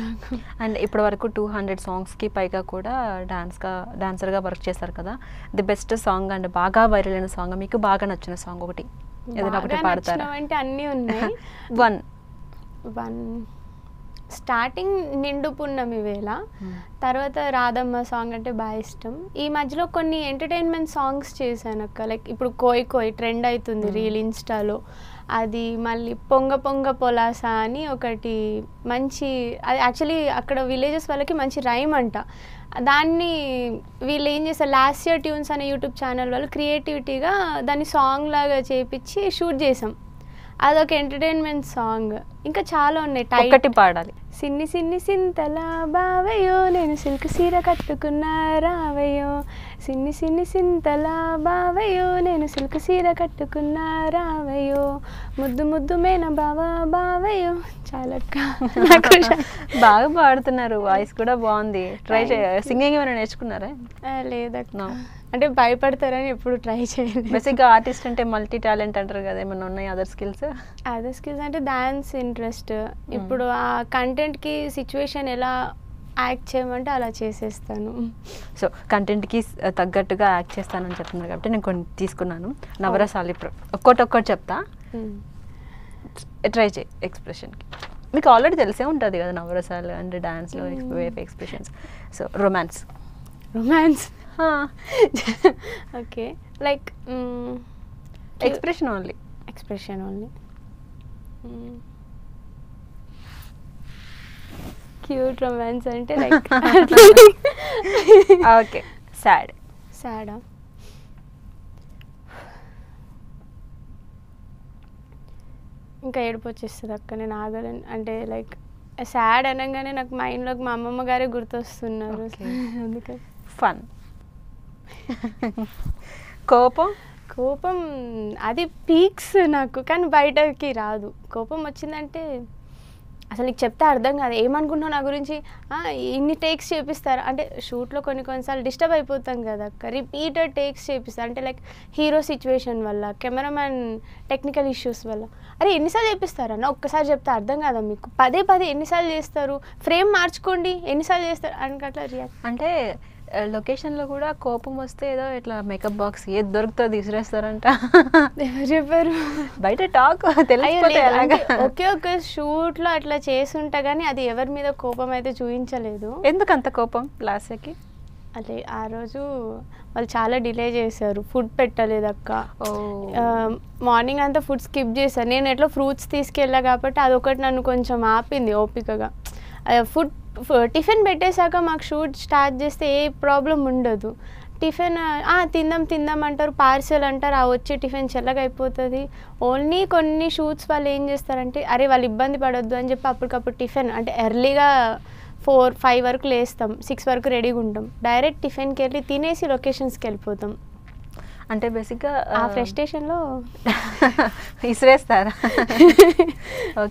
నాకు. అండ్ ఇప్పటి వరకు 200 సాంగ్స్కి పైగా కూడా డాన్సర్గా వర్క్ చేశారు కదా. ది బెస్ట్ సాంగ్ అండ్ బాగా వైరల్ అయిన సాంగ్, మీకు బాగా నచ్చిన సాంగ్ ఒకటి ఏదైనా ఒకటి పాడతారా? అంటే అన్నీ ఉన్నాయి. వన్ స్టార్టింగ్ నిండు పున్నమి వేళ, తర్వాత రాధమ్మ సాంగ్ అంటే బాగా ఇష్టం. ఈ మధ్యలో కొన్ని ఎంటర్టైన్మెంట్ సాంగ్స్ చేశాను అక్క. లైక్ ఇప్పుడు కోయ్ కోయ్ ట్రెండ్ అవుతుంది రీల్ ఇన్స్టాలో, అది మళ్ళీ పొంగ పొంగ పొలాస అని ఒకటి మంచి, అది యాక్చువల్లీ అక్కడ విలేజెస్ వాళ్ళకి మంచి రైమ్ అంట. దాన్ని వీళ్ళు ఏం చేస్తారు, లాస్ట్ ఇయర్ ట్యూన్స్ అనే యూట్యూబ్ ఛానల్ వాళ్ళు క్రియేటివిటీగా దాన్ని సాంగ్ లాగా చేపించి షూట్ చేసాం. అదొక ఎంటర్టైన్మెంట్ సాంగ్. ఇంకా చాలా ఉన్నాయి. ఒకటి పాడాలి. సిన్ని సిన్ని సింతల బావయ్యో నేను సిల్క్ సీర కట్టుకున్నా రావయ్యో, సిన్ని సిన్ని సింతల బావయ్యో నేను సిల్క్ సీర కట్టుకున్నా రావయ్యో, ముద్దు ముద్దు మేన బావా బావయ్యో. చాలా బాగా పాడుతున్నారు, వాయిస్ కూడా బాగుంది. ట్రై సింగింగ్ ఏమైనా నేర్చుకున్నారా? లేదక్క, అంటే భయపడతారని ఎప్పుడు ట్రై చేయలేదు. బేసిక్గా ఆర్టిస్ట్ అంటే మల్టీ టాలెంట్ అంటారు కదా, ఏమైనా ఉన్నాయి అదర్ స్కిల్స్? అదర్ స్కిల్స్ అంటే డాన్స్ ఇంట్రెస్ట్. ఇప్పుడు ఆ కంటెంట్కి సిచ్యువేషన్ ఎలా యాక్ట్ చేయమంటే అలా చేసేస్తాను. సో కంటెంట్కి తగ్గట్టుగా యాక్ట్ చేస్తానని చెప్తున్నారు కాబట్టి నేను కొన్ని తీసుకున్నాను. నవరసాలు ఇప్పుడు ఒక్కటి చెప్తా, ట్రై చేయి ఎక్స్ప్రెషన్కి. మీకు ఆల్రెడీ తెలిసే ఉంటుంది కదా నవరసాలు అండ్ డాన్స్లో expressions. So romance okay, like expression only. Cute romance అంటే లైక్ ఓకే. సాడా? ఇంకా ఏడుపు వచ్చేస్తుంది అక్క, నేను ఆగలేను. అంటే లైక్ సాడ్ అనగానే నాకు మైండ్లోకి మా అమ్మమ్మ గారే గుర్తొస్తున్నారు. అందుకని ఫన్. కోపం అది పీక్స్ నాకు, కానీ బయటకి రాదు. కోపం వచ్చిందంటే అసలు నీకు చెప్తే అర్థం కాదు, ఏమనుకుంటున్నావు నా గురించి, ఇన్ని టేక్స్ చేపిస్తారు అంటే షూట్లో కొన్నిసార్లు డిస్టర్బ్ అయిపోతాం కదా అక్క, రిపీటెడ్ టేక్స్ చేపిస్తారు. అంటే లైక్ హీరో సిచ్యువేషన్ వల్ల, కెమెరామ్యాన్ టెక్నికల్ ఇష్యూస్ వల్ల, అరే ఎన్నిసార్లు చేపిస్తారన్న, ఒక్కసారి చెప్తే అర్థం కాదా మీకు, పదే ఎన్నిసార్లు చేస్తారు, ఫ్రేమ్ మార్చుకోండి ఎన్నిసార్లు చేస్తారు అని అట్లా రియాక్ట్. అంటే లొకేషన్లో కూడా కోపం వస్తే ఏదో ఇట్లా మేకప్ బాక్స్ ఏది దొరుకుతుందో తీసిరేస్తారంట. ఎవరు చెప్పారు? బయట టాక్ తెలియదు. ఒకే ఒక షూట్లో అట్లా చేసుంటా కానీ అది ఎవరి మీద కోపం అయితే చూపించలేదు. ఎందుకు అంత కోపం లాస్ట్కి? అదే ఆ రోజు వాళ్ళు చాలా డిలే చేశారు, ఫుడ్ పెట్టలేదు అక్క. మార్నింగ్ అంతా ఫుడ్ స్కిప్ చేశారు. నేను ఎట్లా ఫ్రూట్స్ తీసుకెళ్ళా కాబట్టి అదొకటి నన్ను కొంచెం ఆపింది ఓపికగా. టిఫిన్ పెట్టేశాక మాకు షూట్ స్టార్ట్ చేస్తే ఏ ప్రాబ్లం ఉండదు. టిఫిన్ తిందాం అంటారు, పార్సెల్ అంటారు, వచ్చే టిఫిన్ చల్లగా అయిపోతుంది. ఓన్లీ కొన్ని షూట్స్ వాళ్ళు ఏం చేస్తారంటే అరే వాళ్ళు ఇబ్బంది పడొద్దు అని చెప్పి అప్పటికప్పుడు టిఫిన్ అంటే ఎర్లీగా 4-5 వరకు లేస్తాం, 6 వరకు రెడీగా ఉంటాం. డైరెక్ట్ టిఫిన్కి వెళ్ళి తినేసి లొకేషన్స్కి వెళ్ళిపోతాం. అంటే బేసిక్గా ఆ ఫ్రస్ట్రేషన్లో ఇసిరేస్తారా? ఓకే.